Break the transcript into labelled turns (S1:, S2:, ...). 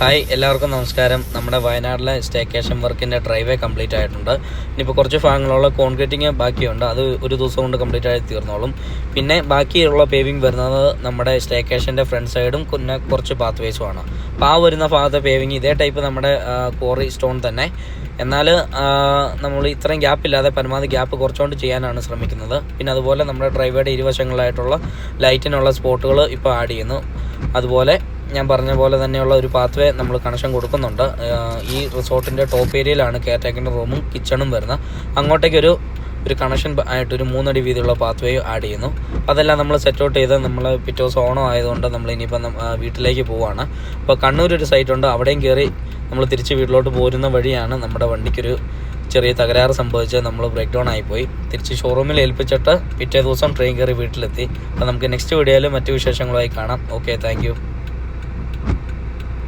S1: Hi എല്ലാവർക്കും നമസ്കാരം. നമ്മുടെ വയനാട്ടിലെ സ്റ്റേക്കേഷൻ വർക്കിൻ്റെ ഡ്രൈവേ കംപ്ലീറ്റ് ആയിട്ടുണ്ട്. ഇനിയിപ്പോൾ കുറച്ച് ഭാഗങ്ങളുള്ള കോൺക്രീറ്റിങ് ബാക്കിയുണ്ട്. അത് ഒരു ദിവസം കൊണ്ട് കംപ്ലീറ്റ് ആയി തീർന്നോളും. പിന്നെ ബാക്കിയുള്ള പേവിങ് വരുന്നത് നമ്മുടെ സ്റ്റേക്കേഷൻ്റെ ഫ്രണ്ട് സൈഡും പിന്നെ കുറച്ച് പാത്ത് വേസുമാണ്. അപ്പോൾ ആ വരുന്ന ഭാഗത്തെ പേവിങ് ഇതേ ടൈപ്പ് നമ്മുടെ ക്വാറി സ്റ്റോൺ തന്നെ. എന്നാൽ നമ്മൾ ഇത്രയും ഗ്യാപ്പില്ലാതെ പരമാവധി ഗ്യാപ്പ് കുറച്ചുകൊണ്ട് ചെയ്യാനാണ് ശ്രമിക്കുന്നത്. പിന്നെ അതുപോലെ നമ്മുടെ ഡ്രൈവേയുടെ ഇരുവശങ്ങളായിട്ടുള്ള ലൈറ്റിനുള്ള സ്പോട്ടുകൾ ഇപ്പോൾ ആഡ് ചെയ്യുന്നു. അതുപോലെ ഞാൻ പറഞ്ഞ പോലെ തന്നെയുള്ള ഒരു പാത്വേ നമ്മൾ കണക്ഷൻ കൊടുക്കുന്നുണ്ട്. ഈ റിസോർട്ടിൻ്റെ ടോപ്പ് ഏരിയയിലാണ് കെയർ ടേക്കിൻ്റെ റൂമും കിച്ചണും വരുന്നത്. അങ്ങോട്ടേക്കൊരു കണക്ഷൻ ആയിട്ടൊരു 3 അടി വീതിയുള്ള പാത്വേ ആഡ് ചെയ്യുന്നു. അതെല്ലാം നമ്മൾ സെറ്റ് ഔട്ട് ചെയ്ത് നമ്മൾ പിറ്റേ ദിവസം ഓണം ആയതുകൊണ്ട് നമ്മൾ ഇനിയിപ്പം വീട്ടിലേക്ക് പോവുകയാണ്. അപ്പോൾ കണ്ണൂർ ഒരു സൈറ്റുണ്ട്, അവിടെയും കയറി നമ്മൾ തിരിച്ച് വീട്ടിലോട്ട് പോരുന്ന വഴിയാണ് നമ്മുടെ വണ്ടിക്കൊരു ചെറിയ തകരാറ് സംഭവിച്ച് നമ്മൾ ബ്രേക്ക് ഡൗൺ ആയിപ്പോയി. തിരിച്ച് ഷോറൂമിൽ ഏൽപ്പിച്ചിട്ട് പിറ്റേ ദിവസം ട്രെയിൻ കയറി വീട്ടിലെത്തി. അപ്പോൾ നമുക്ക് നെക്സ്റ്റ് വീഡിയോയിൽ മറ്റു വിശേഷങ്ങളുമായി കാണാം. Okay, thank you.